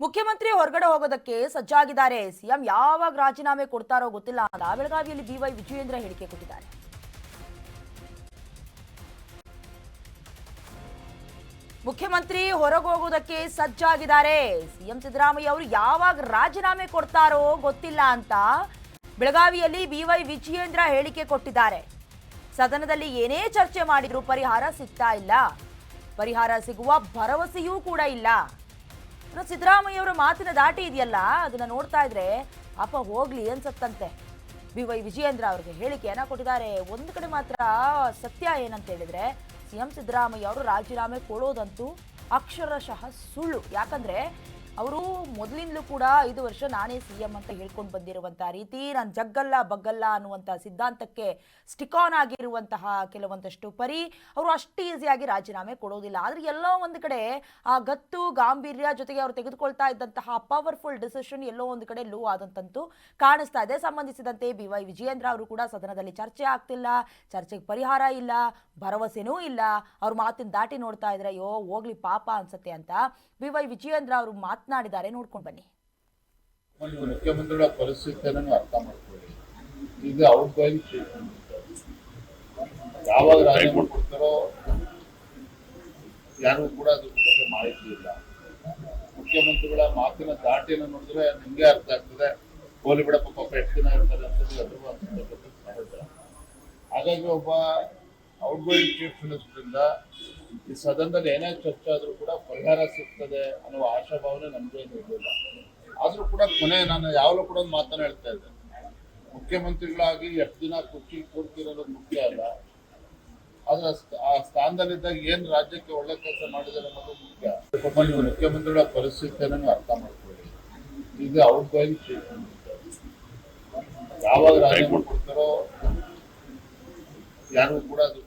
ಮುಖ್ಯಮಂತ್ರಿ ಹೊರಗಡೆ ಹೋಗೋದಕ್ಕೆ ಸಜ್ಜಾಗಿದ್ದಾರೆ. ಸಿಎಂ ಯಾವಾಗ ರಾಜೀನಾಮೆ ಕೊಡ್ತಾರೋ ಗೊತ್ತಿಲ್ಲ ಅಂತ ಬೆಳಗಾವಿಯಲ್ಲಿ ಬಿವೈ ವಿಜಯೇಂದ್ರ ಹೇಳಿಕೆ ಕೊಟ್ಟಿದ್ದಾರೆ. ಮುಖ್ಯಮಂತ್ರಿ ಹೊರಗೆ ಹೋಗೋದಕ್ಕೆ ಸಜ್ಜಾಗಿದ್ದಾರೆ. ಸಿಎಂ ಸಿದ್ದರಾಮಯ್ಯ ಅವರು ಯಾವಾಗ ರಾಜೀನಾಮೆ ಕೊಡ್ತಾರೋ ಗೊತ್ತಿಲ್ಲ ಅಂತ ಬೆಳಗಾವಿಯಲ್ಲಿ ಬಿವೈ ವಿಜಯೇಂದ್ರ ಹೇಳಿಕೆ ಕೊಟ್ಟಿದ್ದಾರೆ. ಸದನದಲ್ಲಿ ಏನೇ ಚರ್ಚೆ ಮಾಡಿದ್ರು ಪರಿಹಾರ ಸಿಗ್ತಾ ಇಲ್ಲ, ಪರಿಹಾರ ಸಿಗುವ ಭರವಸೆಯೂ ಕೂಡ ಇಲ್ಲ. ಸಿದ್ದರಾಮಯ್ಯ ಅವರ ಮಾತಿನ ದಾಟಿ ಇದೆಯಲ್ಲ, ಅದನ್ನ ನೋಡ್ತಾ ಇದ್ರೆ ಅಪ್ಪ ಹೋಗ್ಲಿ ಅನ್ಸತ್ತಂತೆ. ಬಿವೈ ವಿಜಯೇಂದ್ರ ಅವರಿಗೆ ಹೇಳಿಕೆಯನ್ನ ಕೊಟ್ಟಿದ್ದಾರೆ. ಒಂದು ಕಡೆ ಮಾತ್ರ ಸತ್ಯ ಏನಂತ ಹೇಳಿದ್ರೆ, ಸಿಎಂ ಸಿದ್ದರಾಮಯ್ಯ ಅವರು ರಾಜೀನಾಮೆ ಕೊಡೋದಂತೂ ಅಕ್ಷರಶಃ ಸುಳ್ಳು. ಯಾಕಂದ್ರೆ ಅವರು ಮೊದಲಿಂದಲೂ ಕೂಡ 5 ವರ್ಷ ನಾನೇ ಸಿಎಂ ಅಂತ ಹೇಳ್ಕೊಂಡು ಬಂದಿರುವಂತಹ ರೀತಿ, ನಾನು ಜಗ್ಗಲ್ಲ ಬಗ್ಗಲ್ಲ ಅನ್ನುವಂತಹ ಸಿದ್ಧಾಂತಕ್ಕೆ ಸ್ಟಿಕ್ ಆನ್ ಆಗಿರುವಂತಹ ಕೆಲವೊಂದಷ್ಟು ಪರಿ ಅವರು ಅಷ್ಟು ಈಸಿಯಾಗಿ ರಾಜೀನಾಮೆ ಕೊಡೋದಿಲ್ಲ. ಆದ್ರೆ ಎಲ್ಲೋ ಒಂದು ಕಡೆ ಆ ಗತ್ತು ಗಾಂಭೀರ್ಯ ಜೊತೆಗೆ ಅವರು ತೆಗೆದುಕೊಳ್ತಾ ಇದ್ದಂತಹ ಪವರ್ಫುಲ್ ಡಿಸಿಷನ್ ಎಲ್ಲೋ ಒಂದು ಕಡೆ ಲೋ ಆದಂತಂತೂ ಕಾಣಿಸ್ತಾ ಇದೆ. ಸಂಬಂಧಿಸಿದಂತೆ ಬಿವೈ ವಿಜಯೇಂದ್ರ ಅವರು ಕೂಡ ಸದನದಲ್ಲಿ ಚರ್ಚೆ ಆಗ್ತಿಲ್ಲ, ಚರ್ಚೆಗೆ ಪರಿಹಾರ ಇಲ್ಲ, ಭರವಸೆನೂ ಇಲ್ಲ. ಅವ್ರ ಮಾತಿನ ದಾಟಿ ನೋಡ್ತಾ ಇದ್ರೆ ಅಯ್ಯೋ ಹೋಗ್ಲಿ ಪಾಪ ಅನ್ಸತ್ತೆ ಅಂತ ಬಿವೈ ವಿಜಯೇಂದ್ರ ಅವರು ಮಾತನಾಡಿದ್ದಾರೆ. ನೋಡ್ಕೊಂಡು ಬನ್ನಿ. ಮುಖ್ಯಮಂತ್ರಿಗಳ ಪರಿಸ್ಥಿತಿಯನ್ನು ಅರ್ಥ ಮಾಡ್ಕೊಳ್ಳಿ. ಈಗ ಔಟ್ ಗೋಯಿಂಗ್ ಯಾವಾಗ ರಾಜೀನಾಮೆ ಕೊಡ್ತಾರೋ ಯಾರು ಕೂಡ ಅದ್ರ ಬಗ್ಗೆ ಮಾಹಿತಿ ಇಲ್ಲ. ಮುಖ್ಯಮಂತ್ರಿಗಳ ಮಾತಿನ ದಾಟಿಯನ್ನು ನೋಡಿದ್ರೆ ನಿಮ್ಗೆ ಅರ್ಥ ಆಗ್ತದೆ, ಹೋಲಿ ಬಿಡಪ್ಪ ಪಾಪ ಎಷ್ಟು ದಿನ ಇರ್ತಾರೆ ಅಂತ ಅದು ಅನ್ಸತಕ್ಕಂಥದ್ದು ಸಹಜ. ಹಾಗಾಗಿ ಒಬ್ಬ ಔಟ್ ಗೋಯಿಂಗ್ ಚೀಫ್ ಮಿನಿಸ್ಟರಿಂದ ಈ ಸದನದಲ್ಲಿ ಏನೇ ಚರ್ಚೆ ಆದ್ರೂ ಕೂಡ ಪರಿಹಾರ ಸಿಗ್ತದೆ ಅನ್ನುವ ಆಶಾಭಾವನೆ ನಮ್ಗೇನು ಇರಲಿಲ್ಲ. ಆದ್ರೂ ಕೂಡ ಕೊನೆ ನಾನು ಯಾವಾಗಲೂ ಕೂಡ ಒಂದು ಮಾತನ್ನ ಹೇಳ್ತಾ ಇದ್ದೆ, ಮುಖ್ಯಮಂತ್ರಿಗಳಾಗಿ ಎಷ್ಟು ದಿನ ಕೂರ್ತಿರೋದು ಮುಖ್ಯ ಅಲ್ಲ, ಆದ್ರೆ ಆ ಸ್ಥಾನದಲ್ಲಿದ್ದಾಗ ಏನ್ ರಾಜ್ಯಕ್ಕೆ ಒಳ್ಳೆ ಕೆಲಸ ಮಾಡಿದ್ದಾರೆ ಅನ್ನೋದು ಮುಖ್ಯ. ಮುಖ್ಯಮಂತ್ರಿಗಳ ಪರಿಸ್ಥಿತಿಯನ್ನು ಅರ್ಥ ಮಾಡ್ಕೊಳ್ಳಿ. ಈಗ ಔಟ್ ಗೋಯಿಂಗ್ ಚೀಫ್ ಮಿನಿಸ್ಟರ್ ಯಾವಾಗ ರಾಜೀನಾಮೆ ಕೊಡ್ತಾರೋ ಯಾರು ಕೂಡ ಅದು